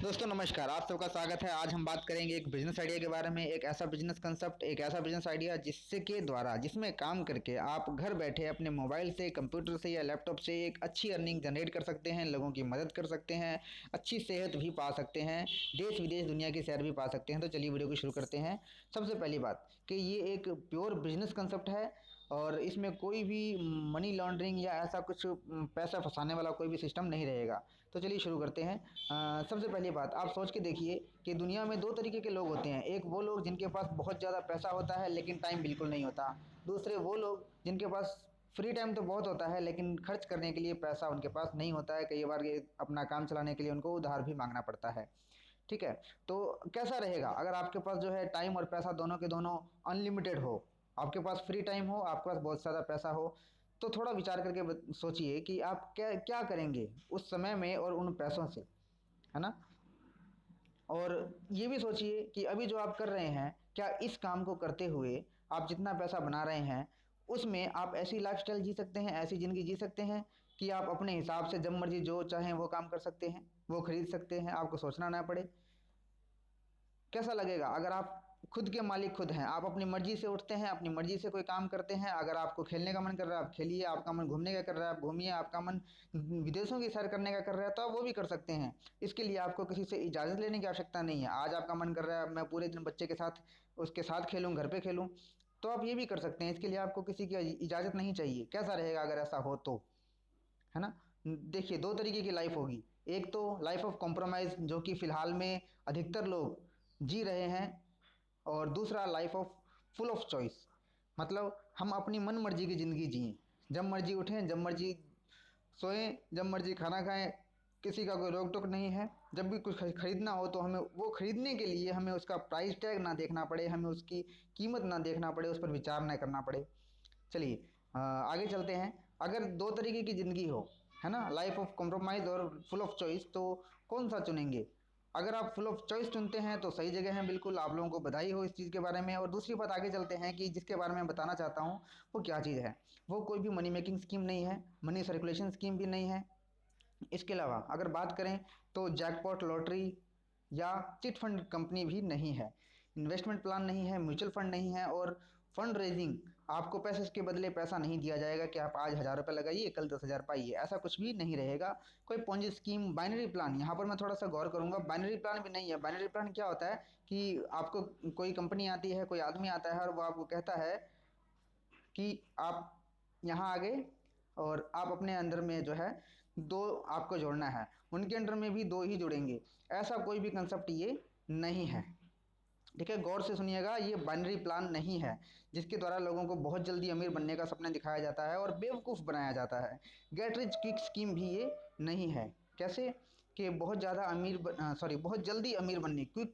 दोस्तों नमस्कार, आप सबका स्वागत है। आज हम बात करेंगे एक बिजनेस आइडिया के बारे में। एक ऐसा बिजनेस कंसेप्ट, एक ऐसा बिजनेस आइडिया जिसमें काम करके आप घर बैठे अपने मोबाइल से, कंप्यूटर से या लैपटॉप से एक अच्छी अर्निंग जनरेट कर सकते हैं, लोगों की मदद कर सकते हैं, अच्छी सेहत भी पा सकते हैं, देश विदेश दुनिया की सैर भी पा सकते हैं। तो चलिए वीडियो को शुरू करते हैं। सबसे पहली बात कि ये एक प्योर बिजनेस कंसेप्ट है और इसमें कोई भी मनी लॉन्ड्रिंग या ऐसा कुछ पैसा फंसाने वाला कोई भी सिस्टम नहीं रहेगा। तो चलिए शुरू करते हैं। सबसे पहली बात, आप सोच के देखिए कि दुनिया में दो तरीके के लोग होते हैं। एक वो लोग जिनके पास बहुत ज़्यादा पैसा होता है लेकिन टाइम बिल्कुल नहीं होता। दूसरे वो लोग जिनके पास फ्री टाइम तो बहुत होता है लेकिन खर्च करने के लिए पैसा उनके पास नहीं होता है। कई बार ये अपना काम चलाने के लिए उनको उधार भी मांगना पड़ता है। ठीक है, तो कैसा रहेगा अगर आपके पास जो है टाइम और पैसा दोनों के दोनों अनलिमिटेड हो, आपके पास फ्री टाइम हो, आपके पास बहुत ज़्यादा पैसा हो। तो थोड़ा विचार करके सोचिए कि आप क्या क्या करेंगे उस समय में और उन पैसों से, है ना। और ये भी सोचिए कि अभी जो आप कर रहे हैं, क्या इस काम को करते हुए आप जितना पैसा बना रहे हैं उसमें आप ऐसी लाइफस्टाइल जी सकते हैं, ऐसी ज़िंदगी जी सकते हैं कि आप अपने हिसाब से जब मर्जी जो चाहें वो काम कर सकते हैं, वो खरीद सकते हैं, आपको सोचना ना पड़े। कैसा लगेगा अगर आप खुद के मालिक खुद हैं, आप अपनी मर्जी से उठते हैं, अपनी मर्जी से कोई काम करते हैं। अगर आपको खेलने का मन कर रहा है आप खेलिए, आपका मन घूमने का कर रहा है आप घूमिए, आपका मन विदेशों की सैर करने का कर रहा है तो आप वो भी कर सकते हैं। इसके लिए आपको किसी से इजाज़त लेने की आवश्यकता नहीं है। आज आपका मन कर रहा है मैं पूरे दिन बच्चे के साथ उसके साथ खेलूँ, घर पर खेलूँ, तो आप ये भी कर सकते हैं। इसके लिए आपको किसी की इजाज़त नहीं चाहिए। कैसा रहेगा अगर ऐसा हो तो, है ना। देखिए, दो तरीके की लाइफ होगी। एक तो लाइफ ऑफ कॉम्प्रोमाइज़ जो कि फ़िलहाल में अधिकतर लोग जी रहे हैं, और दूसरा life of full of choice, मतलब हम अपनी मन मर्जी की ज़िंदगी जिएं, जब मर्जी उठें, जब मर्जी सोएं, जब मर्जी खाना खाएं, किसी का कोई रोक टोक नहीं है। जब भी कुछ खरीदना हो तो हमें वो खरीदने के लिए हमें उसका प्राइस टैग ना देखना पड़े, हमें उसकी कीमत ना देखना पड़े, उस पर विचार ना करना पड़े। चलिए आगे चलते हैं। अगर दो तरीके की ज़िंदगी हो, है ना, लाइफ ऑफ कॉम्प्रोमाइज़ और फुल ऑफ चॉइस, तो कौन सा चुनेंगे? अगर आप फुल ऑफ चॉइस चुनते हैं तो सही जगह हैं, बिल्कुल आप लोगों को बधाई हो इस चीज़ के बारे में। और दूसरी बात, आगे चलते हैं कि जिसके बारे में बताना चाहता हूँ वो क्या चीज़ है। वो कोई भी मनी मेकिंग स्कीम नहीं है, मनी सर्कुलेशन स्कीम भी नहीं है। इसके अलावा अगर बात करें तो जैकपॉट लॉटरी या चिट फंड कंपनी भी नहीं है, इन्वेस्टमेंट प्लान नहीं है, म्यूचुअल फंड नहीं है, और फंड रेजिंग, आपको पैसे के बदले पैसा नहीं दिया जाएगा कि आप आज 1,000 रुपये लगाइए कल 10,000 पाइए, ऐसा कुछ भी नहीं रहेगा। कोई पोंजी स्कीम, बाइनरी प्लान, यहाँ पर मैं थोड़ा सा गौर करूँगा, बाइनरी प्लान भी नहीं है। बाइनरी प्लान क्या होता है कि आपको कोई कंपनी आती है, कोई आदमी आता है और वो आपको कहता है कि आप यहाँ आ गए और आप अपने अंदर में जो है दो आपको जोड़ना है, उनके अंडर में भी दो ही जुड़ेंगे। ऐसा कोई भी कंसेप्ट ये नहीं है। ठीक है, गौर से सुनिएगा, ये बाइनरी प्लान नहीं है जिसके द्वारा लोगों को बहुत जल्दी अमीर बनने का सपना दिखाया जाता है और बेवकूफ़ बनाया जाता है। गेट रिच क्विक स्कीम भी ये नहीं है। कैसे कि बहुत ज़्यादा बहुत जल्दी अमीर बनने, क्विक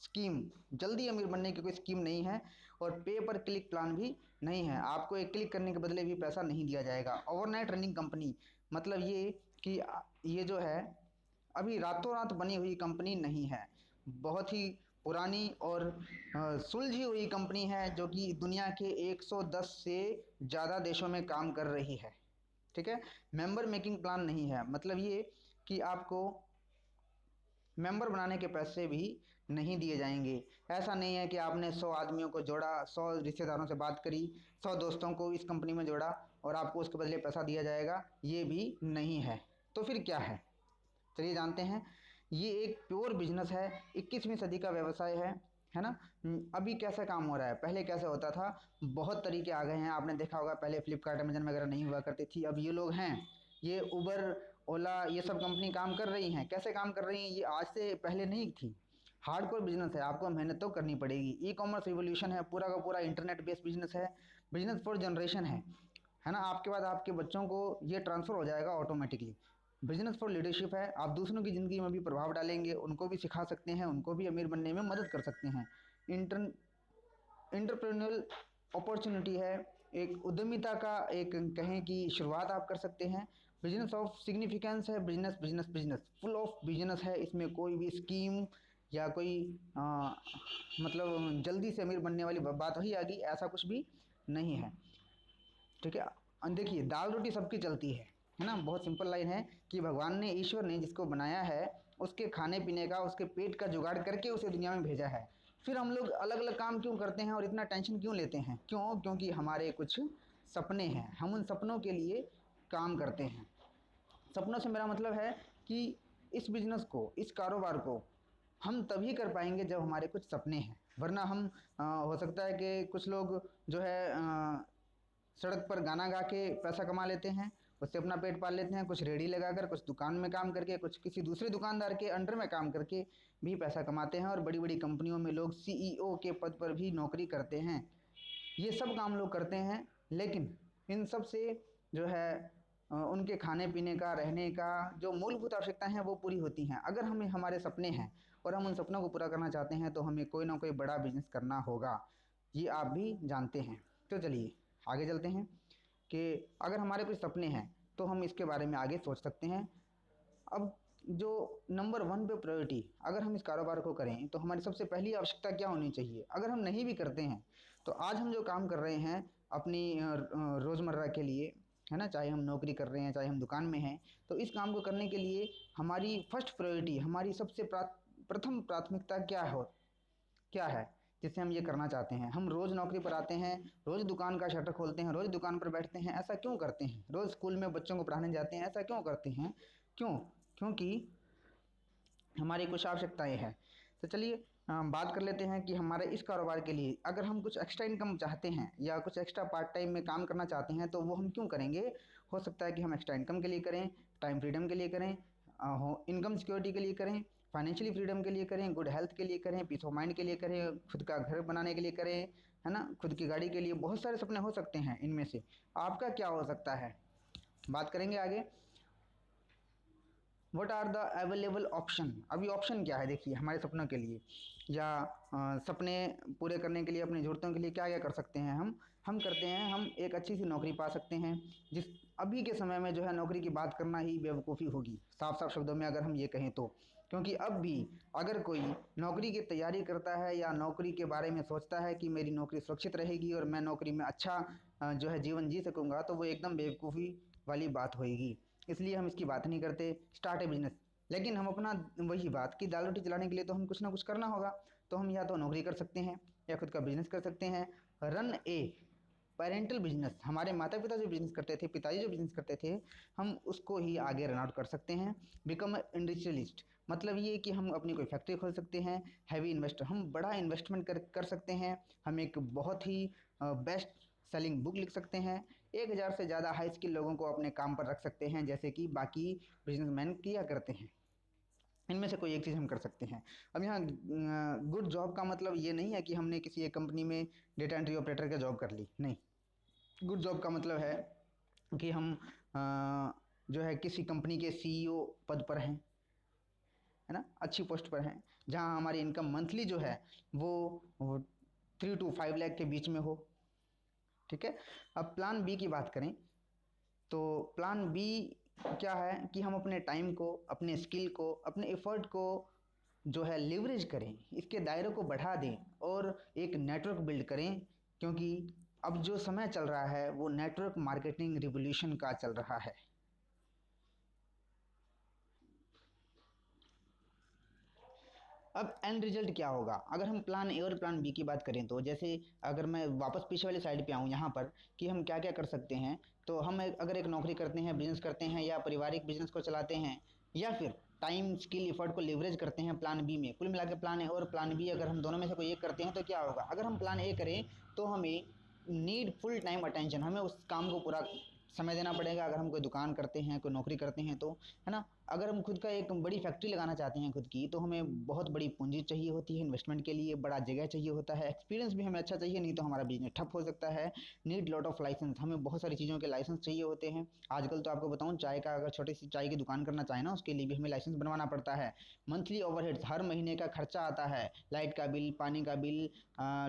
स्कीम, जल्दी अमीर बनने की कोई स्कीम नहीं है। और पे पर क्लिक प्लान भी नहीं है, आपको एक क्लिक करने के बदले भी पैसा नहीं दिया जाएगा। ओवरनाइट रनिंग कंपनी, मतलब ये कि ये जो है अभी रातों रात बनी हुई कंपनी नहीं है, बहुत ही पुरानी और सुलझी हुई कंपनी है जो कि दुनिया के 110 से ज़्यादा देशों में काम कर रही है। ठीक है, मेंबर मेकिंग प्लान नहीं है, मतलब ये कि आपको मेंबर बनाने के पैसे भी नहीं दिए जाएंगे। ऐसा नहीं है कि आपने 100 आदमियों को जोड़ा, 100 रिश्तेदारों से बात करी, 100 दोस्तों को इस कंपनी में जोड़ा और आपको उसके बदले पैसा दिया जाएगा, ये भी नहीं है। तो फिर क्या है, चलिए जानते हैं। ये एक प्योर बिजनेस है, 21वीं सदी का व्यवसाय है ना। अभी कैसा काम हो रहा है, पहले कैसे होता था, बहुत तरीके आ गए हैं। आपने देखा होगा पहले फ्लिपकार्ट अमेजन वगैरह नहीं हुआ करती थी, अब ये लोग हैं, ये उबर ओला ये सब कंपनी काम कर रही हैं। कैसे काम कर रही हैं, ये आज से पहले नहीं थी। हार्डकोर बिजनेस है, आपको मेहनत तो करनी पड़ेगी। ई कॉमर्स रिवोल्यूशन है, पूरा का पूरा इंटरनेट बेस्ड बिजनेस है, बिजनेस फॉर जनरेशन है ना। आपके बाद आपके बच्चों को ये ट्रांसफ़र हो जाएगा ऑटोमेटिकली। बिजनेस फॉर लीडरशिप है, आप दूसरों की ज़िंदगी में भी प्रभाव डालेंगे, उनको भी सिखा सकते हैं, उनको भी अमीर बनने में मदद कर सकते हैं। इंटरप्रेन्योरल अपॉर्चुनिटी है, एक उद्यमिता का एक कहें कि शुरुआत आप कर सकते हैं। बिजनेस ऑफ सिग्निफिकेंस है, business business business full of business है। इसमें कोई भी स्कीम या कोई मतलब जल्दी से अमीर बनने वाली बात वही आ गई, ऐसा कुछ भी नहीं है। ठीक है, देखिए दाल रोटी सबकी चलती है ना। बहुत सिंपल लाइन है कि भगवान ने, ईश्वर ने जिसको बनाया है उसके खाने पीने का, उसके पेट का जुगाड़ करके उसे दुनिया में भेजा है। फिर हम लोग अलग अलग काम क्यों करते हैं और इतना टेंशन क्यों लेते हैं? क्योंकि हमारे कुछ सपने हैं, हम उन सपनों के लिए काम करते हैं। सपनों से मेरा मतलब है कि इस बिजनेस को, इस कारोबार को हम तभी कर पाएंगे जब हमारे कुछ सपने हैं। वरना हम हो सकता है कि कुछ लोग जो है सड़क पर गाना गा के पैसा कमा लेते हैं, उससे अपना पेट पाल लेते हैं। कुछ रेडी लगाकर, कुछ दुकान में काम करके, कुछ किसी दूसरे दुकानदार के अंडर में काम करके भी पैसा कमाते हैं। और बड़ी बड़ी कंपनियों में लोग सीईओ के पद पर भी नौकरी करते हैं। ये सब काम लोग करते हैं, लेकिन इन सब से जो है उनके खाने पीने का, रहने का जो मूलभूत आवश्यकताएं हैं वो पूरी होती हैं। अगर हमें हमारे सपने हैं और हम उन सपनों को पूरा करना चाहते हैं तो हमें कोई ना कोई बड़ा बिजनेस करना होगा। ये आप भी जानते हैं। तो चलिए आगे चलते हैं कि अगर हमारे कुछ सपने हैं तो हम इसके बारे में आगे सोच सकते हैं। अब जो नंबर वन पे प्रायोरिटी, अगर हम इस कारोबार को करें तो हमारी सबसे पहली आवश्यकता क्या होनी चाहिए? अगर हम नहीं भी करते हैं तो आज हम जो काम कर रहे हैं अपनी रोज़मर्रा के लिए, है ना, चाहे हम नौकरी कर रहे हैं, चाहे हम दुकान में हैं, तो इस काम को करने के लिए हमारी फर्स्ट प्रायोरिटी, हमारी सबसे प्रथम प्राथमिकता क्या है जिससे हम ये करना चाहते हैं? हम रोज़ नौकरी पर आते हैं, रोज़ दुकान का शटर खोलते हैं, रोज़ दुकान पर बैठते हैं, ऐसा क्यों करते हैं? रोज़ स्कूल में बच्चों को पढ़ाने जाते हैं, ऐसा क्यों करते हैं? क्यों? क्योंकि हमारी कुछ आवश्यकताएं हैं। तो चलिए बात कर लेते हैं कि हमारे इस कारोबार के लिए अगर हम कुछ एक्स्ट्रा इनकम चाहते हैं या कुछ एक्स्ट्रा पार्ट टाइम में काम करना चाहते हैं तो वो हम क्यों करेंगे? हो सकता है कि हम एक्स्ट्रा इनकम के लिए करें, टाइम फ्रीडम के लिए करें, इनकम सिक्योरिटी के लिए करें, फाइनेंशियली फ्रीडम के लिए करें, गुड हेल्थ के लिए करें, पीस ऑफ माइंड के लिए करें, खुद का घर बनाने के लिए करें, है ना, खुद की गाड़ी के लिए। बहुत सारे सपने हो सकते हैं, इनमें से आपका क्या हो सकता है? बात करेंगे आगे। What are the available option? अभी ऑप्शन क्या है देखिए हमारे सपनों के लिए, या सपने पूरे करने के लिए, अपनी ज़रूरतों के लिए क्या क्या कर सकते हैं हम करते हैं, हम एक अच्छी सी नौकरी पा सकते हैं। जिस अभी के समय में जो है नौकरी की बात करना ही बेवकूफ़ी होगी, साफ साफ शब्दों में अगर हम ये कहें तो। क्योंकि अब भी अगर कोई नौकरी की तैयारी करता है या नौकरी के बारे में सोचता है कि मेरी नौकरी सुरक्षित रहेगी और मैं नौकरी में अच्छा जो है जीवन जी सकूँगा, तो वो एकदम बेवकूफ़ी वाली बात होएगी। इसलिए हम इसकी बात नहीं करते, स्टार्ट ए बिजनेस। लेकिन हम अपना वही बात कि दाल रोटी चलाने के लिए तो हम कुछ ना कुछ करना होगा। तो हम या तो नौकरी कर सकते हैं या खुद का बिजनेस कर सकते हैं। रन ए पेरेंटल बिजनेस, हमारे माता पिता जो बिजनेस करते थे, पिताजी जो बिजनेस करते थे, हम उसको ही आगे रन आउट कर सकते हैं। बिकम इंडस्ट्रियलिस्ट, मतलब ये कि हम अपनी कोई फैक्ट्री खोल सकते हैं। हैवी इन्वेस्टर, हम बड़ा इन्वेस्टमेंट कर सकते हैं। हम एक बहुत ही बेस्ट सेलिंग बुक लिख सकते हैं। 1000 से ज़्यादा हाई स्किल लोगों को अपने काम पर रख सकते हैं, जैसे कि बाकी बिजनेसमैन किया करते हैं। इनमें से कोई एक चीज़ हम कर सकते हैं। अब यहाँ गुड जॉब का मतलब ये नहीं है कि हमने किसी एक कंपनी में डेटा एंट्री ऑपरेटर का जॉब कर ली, नहीं। गुड जॉब का मतलब है कि हम जो है किसी कंपनी के सीईओ पद पर हैं, है ना, अच्छी पोस्ट पर हैं, जहाँ हमारी इनकम मंथली जो है वो 3 to 5 लाख के बीच में हो। ठीक है। अब प्लान बी की बात करें तो प्लान बी क्या है कि हम अपने टाइम को, अपने स्किल को, अपने एफर्ट को जो है लिवरेज करें, इसके दायरे को बढ़ा दें और एक नेटवर्क बिल्ड करें। क्योंकि अब जो समय चल रहा है वो नेटवर्क मार्केटिंग रिवॉल्यूशन का चल रहा है। अब एंड रिजल्ट क्या होगा? अगर हम प्लान ए और प्लान बी की बात करें तो जैसे अगर मैं वापस पीछे वाली साइड पे आऊँ यहाँ पर कि हम क्या क्या कर सकते हैं, तो हम अगर एक नौकरी करते हैं, बिजनेस करते हैं, या पारिवारिक बिजनेस को चलाते हैं, या फिर टाइम स्किल एफर्ट को लिवरेज करते हैं प्लान बी में। कुल मिला के प्लान ए और प्लान बी अगर हम दोनों में से कोई एक करते हैं तो क्या होगा? अगर हम प्लान ए करें तो हमें नीड फुल टाइम अटेंशन, हमें उस काम को पूरा समय देना पड़ेगा। अगर हम कोई दुकान करते हैं, कोई नौकरी करते हैं तो, है ना, अगर हम खुद का एक बड़ी फैक्ट्री लगाना चाहते हैं खुद की, तो हमें बहुत बड़ी पूंजी चाहिए होती है इन्वेस्टमेंट के लिए, बड़ा जगह चाहिए होता है, एक्सपीरियंस भी हमें अच्छा चाहिए, नहीं तो हमारा बिजनेस ठप हो सकता है। नीड लॉट ऑफ लाइसेंस, हमें बहुत सारी चीज़ों के लाइसेंस चाहिए होते हैं। आजकल तो आपको बताऊं, चाय का अगर छोटी सी चाय की दुकान करना चाहे ना, उसके लिए भी हमें लाइसेंस बनवाना पड़ता है। मंथली ओवरहेड्स, हर महीने का खर्चा आता है, लाइट का बिल, पानी का बिल,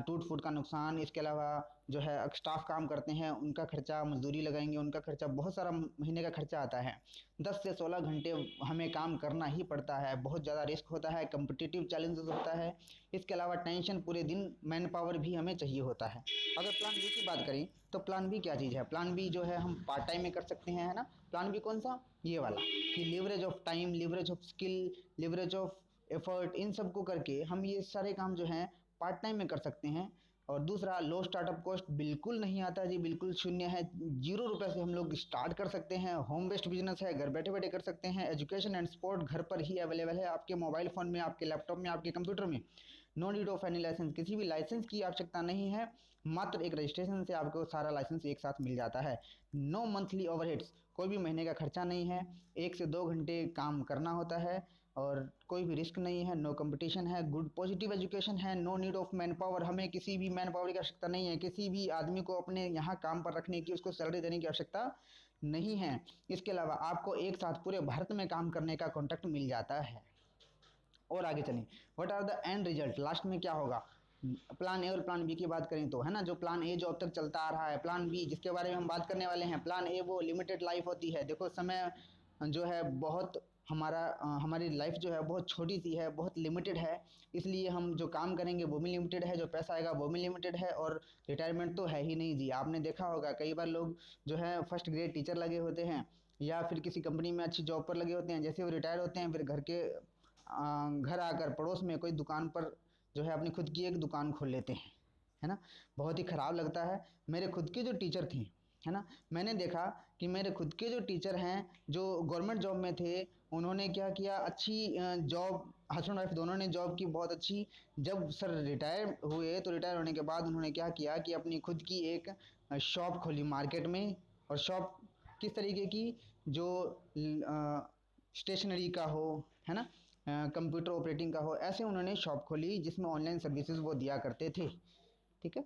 टूट फूट का नुकसान, इसके अलावा जो है स्टाफ काम करते हैं उनका खर्चा, मजदूरी लगाएंगे उनका खर्चा, बहुत सारा महीने का खर्चा आता है। 10 से 16 घंटे हमें काम करना ही पड़ता है, बहुत ज़्यादा रिस्क होता है, कम्पिटिटिव चैलेंजेस होता है। इसके अलावा टेंशन, पूरे दिन मैन पावर भी हमें चाहिए होता है। अगर प्लान बी की बात करें तो प्लान बी क्या चीज़ है? प्लान बी जो है हम पार्ट टाइम में कर सकते हैं, है ना। प्लान बी कौन सा? ये वाला, कि leverage of time, leverage of skill, leverage of effort, इन सब को करके हम ये सारे काम जो हैं पार्ट टाइम में कर सकते हैं। और दूसरा, लो स्टार्टअप कॉस्ट, बिल्कुल नहीं आता जी, बिल्कुल शून्य है। 0 रुपये से हम लोग स्टार्ट कर सकते हैं। होम बेस्ड बिजनेस है, घर बैठे बैठे कर सकते हैं। एजुकेशन एंड सपोर्ट घर पर ही अवेलेबल है, आपके मोबाइल फ़ोन में, आपके लैपटॉप में, आपके कंप्यूटर में। No need of any licence, किसी भी लाइसेंस की आवश्यकता नहीं है। मात्र एक रजिस्ट्रेशन से आपको सारा लाइसेंस एक साथ मिल जाता है। नो मंथली ओवरहेड्स, कोई भी महीने का खर्चा नहीं है। 1 से 2 घंटे काम करना होता है और कोई भी रिस्क नहीं है। नो कंपटीशन है, गुड पॉजिटिव एजुकेशन है। No need of man power, हमें किसी भी मैन पावर की आवश्यकता नहीं है। किसी भी आदमी को अपने यहाँ काम पर रखने की, उसको सैलरी देने की आवश्यकता नहीं है। इसके अलावा आपको एक साथ पूरे भारत में काम करने का कॉन्ट्रैक्ट मिल जाता है। और आगे चलें, what are the end result, last में क्या होगा? प्लान ए और प्लान बी की बात करें तो, है ना, जो प्लान ए जो अब तक चलता आ रहा है, प्लान बी जिसके बारे में हम बात करने वाले हैं, प्लान ए वो लिमिटेड लाइफ होती है। देखो, समय जो है बहुत हमारी लाइफ जो है बहुत छोटी सी है, बहुत लिमिटेड है। इसलिए हम जो काम करेंगे वो भी लिमिटेड है, जो पैसा आएगा वो भी लिमिटेड है, और रिटायरमेंट तो है ही नहीं जी। आपने देखा होगा कई बार लोग जो है फर्स्ट ग्रेड टीचर लगे होते हैं या फिर किसी कंपनी में अच्छी जॉब पर लगे होते हैं, जैसे वो रिटायर होते हैं फिर घर आकर पड़ोस में कोई दुकान पर जो है अपनी खुद की एक दुकान खोल लेते हैं, है ना। बहुत ही ख़राब लगता है। मेरे खुद के जो टीचर थे, है ना, मैंने देखा कि मेरे खुद के जो टीचर हैं जो गवर्नमेंट जॉब में थे, उन्होंने क्या किया, अच्छी जॉब, हस्बैंड वाइफ दोनों ने जॉब की बहुत अच्छी। जब सर रिटायर हुए तो रिटायर होने के बाद उन्होंने क्या किया कि अपनी खुद की एक शॉप खोली मार्केट में। और शॉप किस तरीके की? जो स्टेशनरी का हो, है ना, कंप्यूटर ऑपरेटिंग का हो, ऐसे उन्होंने शॉप खोली जिसमें ऑनलाइन सर्विसेज वो दिया करते थे। ठीक है।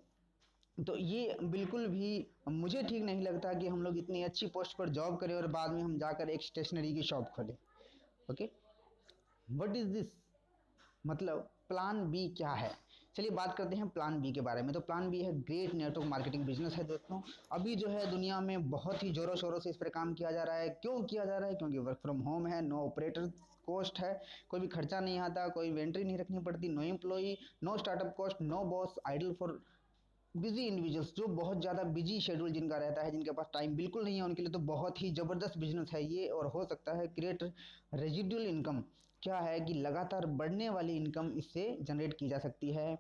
तो ये बिल्कुल भी मुझे ठीक नहीं लगता कि हम लोग इतनी अच्छी पोस्ट पर जॉब करें और बाद में हम जाकर एक स्टेशनरी की शॉप खोलें। ओके, व्हाट इज़ दिस, मतलब प्लान बी क्या है? चलिए बात करते हैं प्लान बी के बारे में। तो प्लान बी है ग्रेट नेटवर्क मार्केटिंग बिजनेस है दोस्तों। अभी जो है दुनिया में बहुत ही ज़ोरों शोरों से इस पर काम किया जा रहा है। क्यों किया जा रहा है? क्योंकि वर्क फ्रॉम होम है, नो ऑपरेटर कॉस्ट है, कोई भी खर्चा नहीं आता, कोई इन्वेंट्री नहीं रखनी पड़ती, no employee, no startup cost, no boss, ideal for busy individuals, जो बहुत ज़्यादा बिजी शेड्यूल जिनका रहता है, जिनके पास टाइम बिल्कुल नहीं है, उनके लिए तो बहुत ही ज़बरदस्त बिजनेस है ये। और हो सकता है क्रिएट रेजिडुअल इनकम, क्या है कि लगातार बढ़ने वाली इनकम इससे जनरेट की जा सकती है।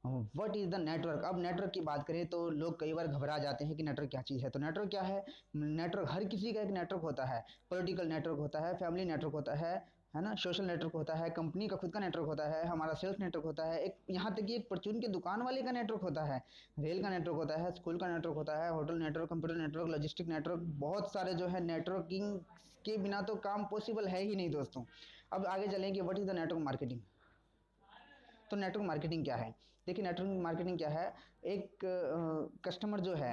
What is the network? अब नेटवर्क की बात करें तो लोग कई बार घबरा जाते हैं कि नेटवर्क क्या चीज़ है। तो नेटवर्क क्या है? नेटवर्क, हर किसी का एक नेटवर्क होता है। पॉलिटिकल नेटवर्क होता है, फैमिली नेटवर्क होता है ना, सोशल नेटवर्क होता है, कंपनी का खुद का नेटवर्क होता है, हमारा सेल्फ नेटवर्क होता है, एक यहाँ तक कि एक परचून की दुकान वाले का नेटवर्क होता है, रेल का नेटवर्क होता है, स्कूल का नेटवर्क होता है, hotel network, computer network, logistic network, बहुत सारे जो है नेटवर्किंग के बिना तो काम पॉसिबल है ही नहीं दोस्तों। अब आगे चलेंगे, what is the network marketing? तो नेटवर्क मार्केटिंग क्या है? देखिए, नेटवर्क मार्केटिंग क्या है, एक कस्टमर जो है,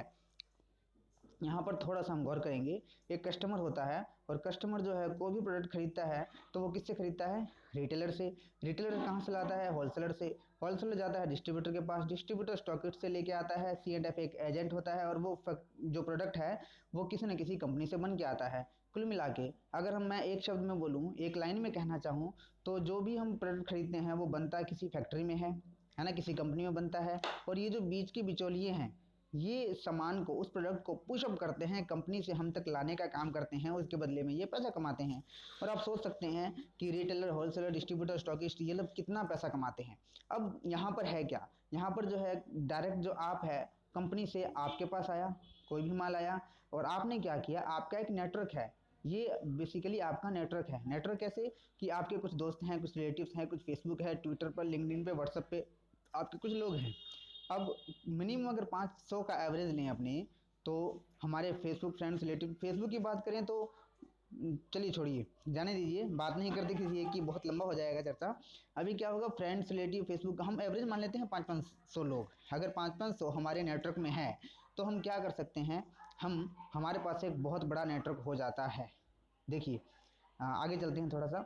यहाँ पर थोड़ा सा हम गौर करेंगे। एक कस्टमर होता है और कस्टमर जो है कोई भी प्रोडक्ट खरीदता है तो वो किससे खरीदता है? रिटेलर से। रिटेलर कहाँ से लाता है? होलसेलर से। होलसेलर जाता है डिस्ट्रीब्यूटर के पास, डिस्ट्रीब्यूटर स्टॉकिस्ट से लेके आता है, सी एंड एफ एक एजेंट होता है, और वो जो प्रोडक्ट है वो किसी न किसी कंपनी से बन के आता है। कुल मिला के अगर मैं एक शब्द में बोलूँ, एक लाइन में कहना चाहूँ, तो जो भी हम प्रोडक्ट खरीदते हैं वो बनता किसी फैक्ट्री में है ना, किसी कंपनी में बनता है। और ये जो बीच के बिचौलिए हैं, ये सामान को, उस प्रोडक्ट को पुशअप करते हैं, कंपनी से हम तक लाने का काम करते हैं, उसके बदले में ये पैसा कमाते हैं। और आप सोच सकते हैं कि रिटेलर, होलसेलर, डिस्ट्रीब्यूटर, स्टॉकिस्ट, ये लोग कितना पैसा कमाते हैं। अब यहाँ पर है क्या? यहाँ पर जो है डायरेक्ट जो आप है, कंपनी से आपके पास आया, कोई भी माल आया, और आपने क्या किया, आपका एक नेटवर्क है। ये बेसिकली आपका नेटवर्क है। नेटवर्क कैसे? कि आपके कुछ दोस्त हैं, कुछ रिलेटिव्स हैं, कुछ फेसबुक है, ट्विटर पर, लिंक्डइन पे, व्हाट्सएप पे आपके कुछ लोग हैं। अब मिनिमम अगर 500 का एवरेज लें अपने, तो हमारे फेसबुक फ्रेंड्स, रिलेटिव, फेसबुक की बात करें तो चलिए छोड़िए, जाने दीजिए, बात नहीं करते किसी एक की, बहुत लंबा हो जाएगा चर्चा। अभी क्या होगा, फ्रेंड्स, रिलेटिव, फेसबुक हम एवरेज मान लेते हैं 500 लोग। अगर 500 हमारे नेटवर्क में है तो हम क्या कर सकते हैं, हमारे पास एक बहुत बड़ा नेटवर्क हो जाता है। देखिए, आगे चलते हैं, थोड़ा सा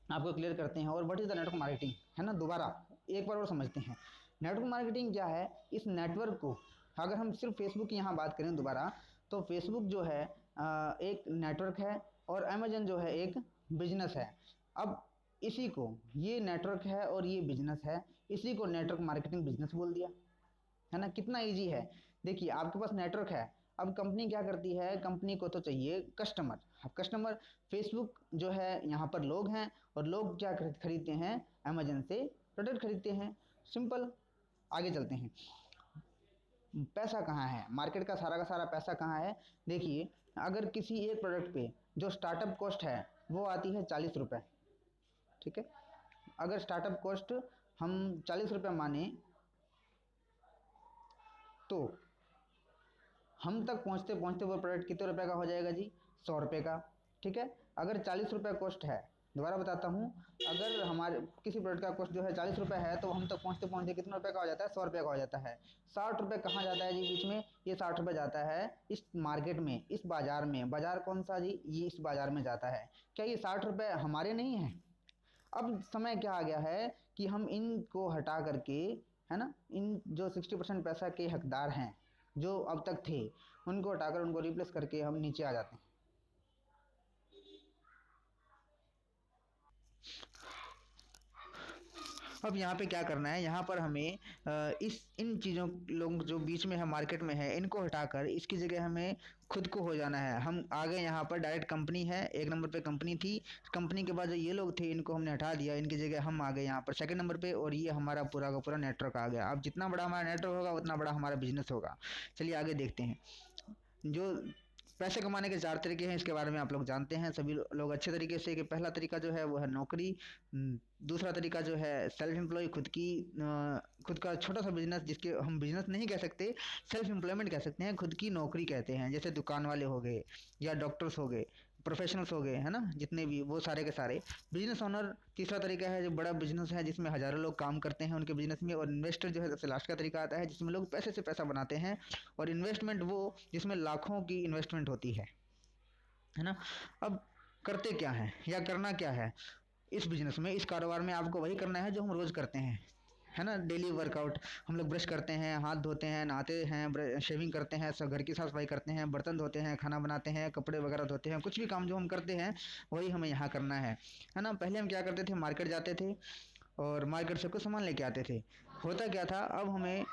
आपको क्लियर करते हैं। और what is the network marketing, है ना, दोबारा एक बार और समझते हैं। नेटवर्क मार्केटिंग क्या है? इस नेटवर्क को, अगर हम सिर्फ फेसबुक की यहाँ बात करें दोबारा, तो फेसबुक जो है एक नेटवर्क है। और अमेजन जो है एक बिजनेस है। अब इसी को, ये नेटवर्क है और ये बिजनेस है, इसी को नेटवर्क मार्केटिंग बिजनेस बोल दिया, है ना। कितना इजी है। देखिए आपके पास नेटवर्क है, अब कंपनी क्या करती है, कंपनी को तो चाहिए कस्टमर। अब कस्टमर, फेसबुक जो है यहाँ पर लोग हैं, और लोग क्या खरीदते हैं, अमेजन से प्रोडक्ट खरीदते हैं, सिंपल। आगे चलते हैं। पैसा कहाँ है, मार्केट का सारा पैसा कहाँ है। देखिए अगर किसी एक प्रोडक्ट पे जो स्टार्टअप कॉस्ट है वो आती है 40 रुपये, ठीक है। अगर स्टार्टअप कॉस्ट हम 40 रुपये माने, तो हम तक पहुंचते पहुंचते वो प्रोडक्ट कितने रुपए का हो जाएगा जी, 100 रुपये का, ठीक है। अगर 40 रुपये कॉस्ट है, दोबारा बताता हूँ, अगर हमारे किसी प्रोडक्ट का कॉस्ट जो है 40 रुपये है, तो हम तक पहुंचते पहुंचते कितने रुपए का हो जाता है, 100 रुपये का हो जाता है। 60 रुपये कहाँ जाता है जी बीच में, ये 60 रुपये जाता है इस मार्केट में, इस बाजार में। बाजार कौन सा जी, ये इस बाजार में जाता है। क्या ये 60 रुपये हमारे नहीं है। अब समय क्या आ गया है कि हम इनको हटा करके, है ना, इन जो 60% पैसा के हकदार हैं जो अब तक थे, उनको हटाकर उनको रिप्लेस करके हम नीचे आ जाते हैं। अब यहाँ पे क्या करना है, यहाँ पर हमें इस इन चीज़ों, लोग जो बीच में है मार्केट में है, इनको हटाकर इसकी जगह हमें खुद को हो जाना है। हम आ गए यहाँ पर, डायरेक्ट कंपनी है, एक नंबर पे कंपनी थी, कंपनी के बाद जो ये लोग थे इनको हमने हटा दिया, इनकी जगह हम आ गए यहाँ पर सेकंड नंबर पे, और ये हमारा पूरा का पूरा नेटवर्क आ गया। अब जितना बड़ा हमारा नेटवर्क होगा उतना बड़ा हमारा बिजनेस होगा। चलिए आगे देखते हैं। जो पैसे कमाने के चार तरीके हैं, इसके बारे में आप लोग जानते हैं सभी लोग अच्छे तरीके से, कि पहला तरीका जो है वो है नौकरी, दूसरा तरीका जो है सेल्फ एम्प्लॉय, खुद का छोटा सा बिजनेस, जिसके हम बिजनेस नहीं कह सकते, सेल्फ एम्प्लॉयमेंट कह सकते हैं, खुद की नौकरी कहते हैं, जैसे दुकान वाले हो गए या डॉक्टर्स हो गए, प्रोफेशनल्स हो गए, है ना, जितने भी वो सारे के सारे बिजनेस ओनर। तीसरा तरीका है जो बड़ा बिजनेस है, जिसमें हजारों लोग काम करते हैं उनके बिजनेस में। और इन्वेस्टर जो है सबसे लास्ट का तरीका आता है, जिसमें लोग पैसे से पैसा बनाते हैं। और इन्वेस्टमेंट वो, जिसमें लाखों की इन्वेस्टमेंट होती है ना। अब करते क्या है या करना क्या है इस बिजनेस में, इस कारोबार में, आपको वही करना है जो हम रोज करते हैं, है ना। डेली वर्कआउट, हम लोग ब्रश करते हैं, हाथ धोते हैं, नहाते हैं, शेविंग करते हैं, सब घर की साफ सफाई करते हैं, बर्तन धोते हैं, खाना बनाते हैं, कपड़े वगैरह धोते हैं, कुछ भी काम जो हम करते हैं वही हमें यहाँ करना है ना। पहले हम क्या करते थे, मार्केट जाते थे और मार्केट से कुछ सामान लेके आते थे। होता क्या था, अब हमें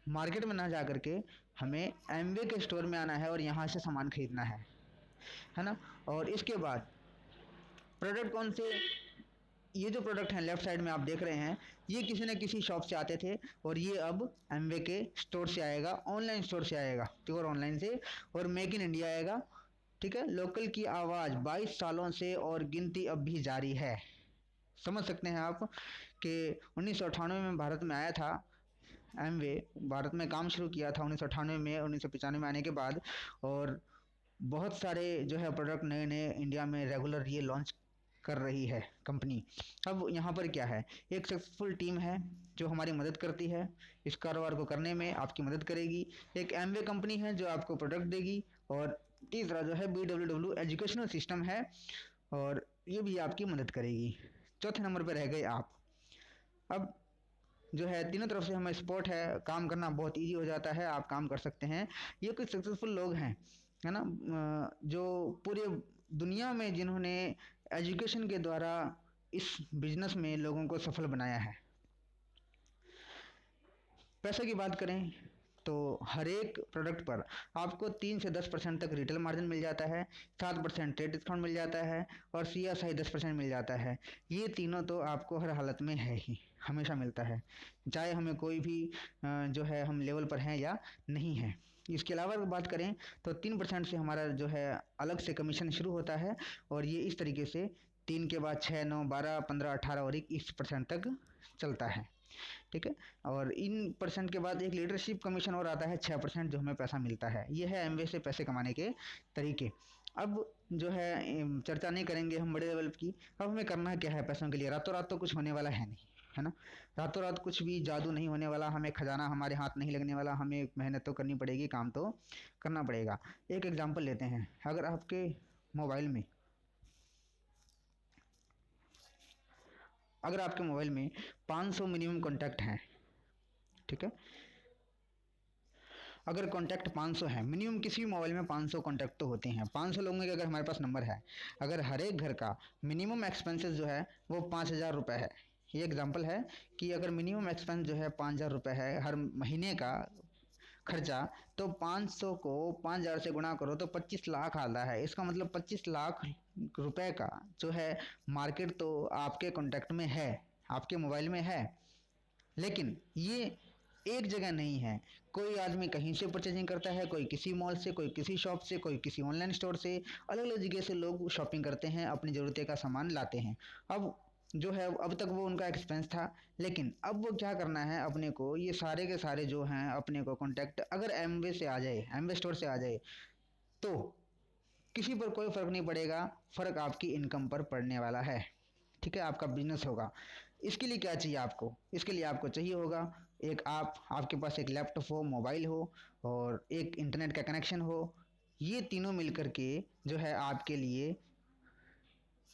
मार्केट में ना जा करके हमें एमवे के स्टोर में आना है और यहाँ से सामान खरीदना है ना। और इसके बाद प्रोडक्ट कौन से, ये जो प्रोडक्ट हैं लेफ्ट साइड में आप देख रहे हैं, ये किसी न किसी शॉप से आते थे, और ये अब एमवे के स्टोर से आएगा, ऑनलाइन स्टोर से आएगा, प्योर ऑनलाइन से, और मेक इन इंडिया आएगा, ठीक है। लोकल की आवाज़ 22 सालों से, और गिनती अब भी जारी है। समझ सकते हैं आप कि 1998 में भारत में आया था एमवे, भारत में काम शुरू किया था 1998 में, 1995 में आने के बाद, और बहुत सारे जो है प्रोडक्ट नए नए इंडिया में रेगुलर ये लॉन्च कर रही है कंपनी। अब यहाँ पर क्या है, एक सक्सेसफुल टीम है जो हमारी मदद करती है, इस कारोबार को करने में आपकी मदद करेगी। एक एमवे कंपनी है जो आपको प्रोडक्ट देगी, और तीसरा जो है BWW एजुकेशनल सिस्टम है, और ये भी आपकी मदद करेगी। चौथे नंबर पर रह गए आप। अब जो है तीनों तरफ से हमें सपोर्ट है, काम करना बहुत इजी हो जाता है, आप काम कर सकते हैं। ये कुछ सक्सेसफुल लोग हैं, है ना, जो पूरे दुनिया में जिन्होंने एजुकेशन के द्वारा इस बिजनेस में लोगों को सफल बनाया है। पैसे की बात करें तो हर एक प्रोडक्ट पर आपको 3 से 10% तक रिटेल मार्जिन मिल जाता है, 7% ट्रेड डिस्काउंट मिल जाता है, और CSI 10% मिल जाता है। ये तीनों तो आपको हर हालत में है ही, हमेशा मिलता है, चाहे हमें कोई भी जो है हम लेवल पर हैं या नहीं है। इसके अलावा अगर बात करें तो 3% से हमारा जो है अलग से कमीशन शुरू होता है, और ये इस तरीके से 3 के बाद 6, 9, 12, 15, 18 और 21% तक चलता है, ठीक है। और इन परसेंट के बाद एक लीडरशिप कमीशन और आता है 6%, जो हमें पैसा मिलता है। ये है एमवे से पैसे कमाने के तरीके। अब जो है चर्चा नहीं करेंगे हम बड़े लेवल की। अब हमें करना क्या है पैसों के लिए, रातों रात तो कुछ होने वाला है नहीं, है ना। रातों रात कुछ भी जादू नहीं होने वाला, हमें खजाना हमारे हाथ नहीं लगने वाला, हमें मेहनत तो करनी पड़ेगी, काम तो करना पड़ेगा। एक एग्जाम्पल लेते हैं, अगर आपके मोबाइल में, अगर आपके मोबाइल में 500 मिनिमम कॉन्टैक्ट हैं, ठीक है, अगर कॉन्टैक्ट 500 है, मिनिमम किसी भी मोबाइल में 500 कॉन्टैक्ट तो होते हैं। 500 लोगों के अगर हमारे पास नंबर है, अगर हर एक घर का मिनिमम एक्सपेंसेस जो है वो 5,000 रुपये है, ये एग्जांपल है कि अगर मिनिमम एक्सपेंस जो है 5,000 रुपये है हर महीने का खर्चा, तो 500 को 5,000 से गुणा करो तो 25 लाख आता है। इसका मतलब 25 लाख रुपए का जो है मार्केट तो आपके कॉन्टैक्ट में है, आपके मोबाइल में है। लेकिन ये एक जगह नहीं है, कोई आदमी कहीं से परचेजिंग करता है, कोई किसी मॉल से, कोई किसी शॉप से, कोई किसी ऑनलाइन स्टोर से, अलग अलग जगह से लोग शॉपिंग करते हैं, अपनी ज़रूरत का सामान लाते हैं। अब जो है अब तक वो उनका एक्सपेंस था, लेकिन अब वो क्या करना है, अपने को ये सारे के सारे जो हैं अपने को कॉन्टैक्ट अगर एमवे से आ जाए, एमवे स्टोर से आ जाए, तो किसी पर कोई फ़र्क नहीं पड़ेगा, फ़र्क आपकी इनकम पर पड़ने वाला है। ठीक है, आपका बिजनेस होगा। इसके लिए क्या चाहिए आपको, इसके लिए आपको चाहिए होगा एक आपके पास एक लैपटॉप हो, मोबाइल हो और एक इंटरनेट का कनेक्शन हो। ये तीनों मिलकर के जो है आपके लिए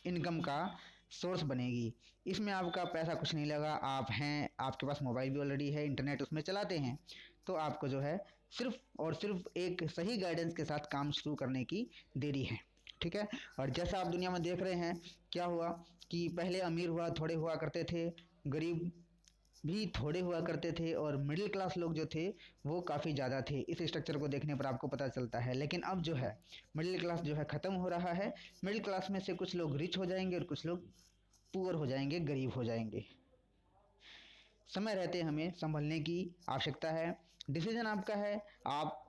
इनकम का सोर्स बनेगी। इसमें आपका पैसा कुछ नहीं लगा, आप हैं, आपके पास मोबाइल भी ऑलरेडी है, इंटरनेट उसमें चलाते हैं, तो आपको जो है सिर्फ और सिर्फ एक सही गाइडेंस के साथ काम शुरू करने की देरी है। ठीक है, और जैसा आप दुनिया में देख रहे हैं, क्या हुआ कि पहले अमीर हुआ थोड़े हुआ करते थे, गरीब भी थोड़े हुआ करते थे, और मिडिल क्लास लोग जो थे वो काफ़ी ज़्यादा थे। इस स्ट्रक्चर को देखने पर आपको पता चलता है। लेकिन अब जो है मिडिल क्लास जो है ख़त्म हो रहा है। मिडिल क्लास में से कुछ लोग रिच हो जाएंगे और कुछ लोग पुअर हो जाएंगे, गरीब हो जाएंगे। समय रहते हमें संभलने की आवश्यकता है। डिसीजन आपका है, आप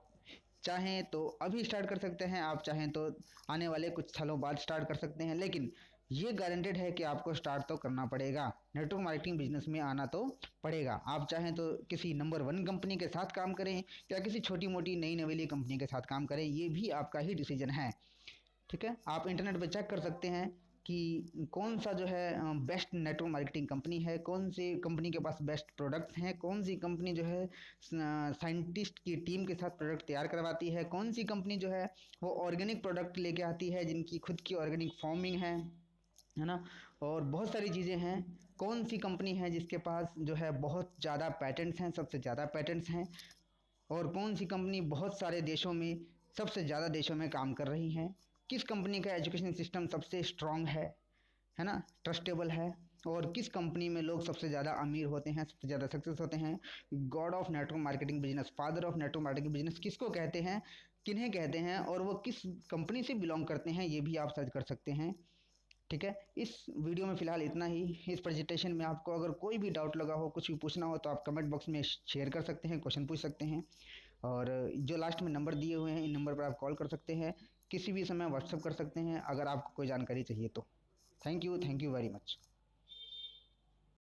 चाहें तो अभी स्टार्ट कर सकते हैं, आप चाहें तो आने वाले कुछ सालों बाद स्टार्ट कर सकते हैं, लेकिन ये गारंटेड है कि आपको स्टार्ट तो करना पड़ेगा। नेटवर्क मार्केटिंग बिजनेस में आना तो पड़ेगा। आप चाहें तो किसी नंबर 1 कंपनी के साथ काम करें या किसी छोटी मोटी नई नवेली कंपनी के साथ काम करें, ये भी आपका ही डिसीजन है। ठीक है, आप इंटरनेट पर चेक कर सकते हैं कि कौन सा जो है बेस्ट नेटवर्क मार्केटिंग कंपनी है, कौन सी कंपनी के पास बेस्ट प्रोडक्ट हैं, कौन सी कंपनी जो है साइंटिस्ट की टीम के साथ प्रोडक्ट तैयार करवाती है, कौन सी कंपनी जो है वो ऑर्गेनिक प्रोडक्ट लेके आती है जिनकी खुद की ऑर्गेनिक फार्मिंग है ना, और बहुत सारी चीज़ें हैं। कौन सी कंपनी है जिसके पास जो है बहुत ज़्यादा पैटेंट्स हैं, सबसे ज़्यादा पैटेंट्स हैं, और कौन सी कंपनी बहुत सारे देशों में, सबसे ज़्यादा देशों में काम कर रही हैं, किस कंपनी का एजुकेशन सिस्टम सबसे स्ट्रांग है ना, ट्रस्टेबल है, और किस कंपनी में लोग सबसे ज़्यादा अमीर होते हैं, सबसे ज़्यादा सक्सेस होते हैं। God of network marketing business, father of network marketing business किसको कहते हैं, किन्हें कहते हैं, और वो किस कंपनी से बिलोंग करते हैं, ये भी आप सर्च कर सकते हैं। ठीक है, इस वीडियो में फ़िलहाल इतना ही। इस प्रेजेंटेशन में आपको अगर कोई भी डाउट लगा हो, कुछ भी पूछना हो, तो आप कमेंट बॉक्स में शेयर कर सकते हैं, क्वेश्चन पूछ सकते हैं, और जो लास्ट में नंबर दिए हुए हैं इन नंबर पर आप कॉल कर सकते हैं, किसी भी समय व्हाट्सअप कर सकते हैं अगर आपको कोई जानकारी चाहिए तो। Thank you very much.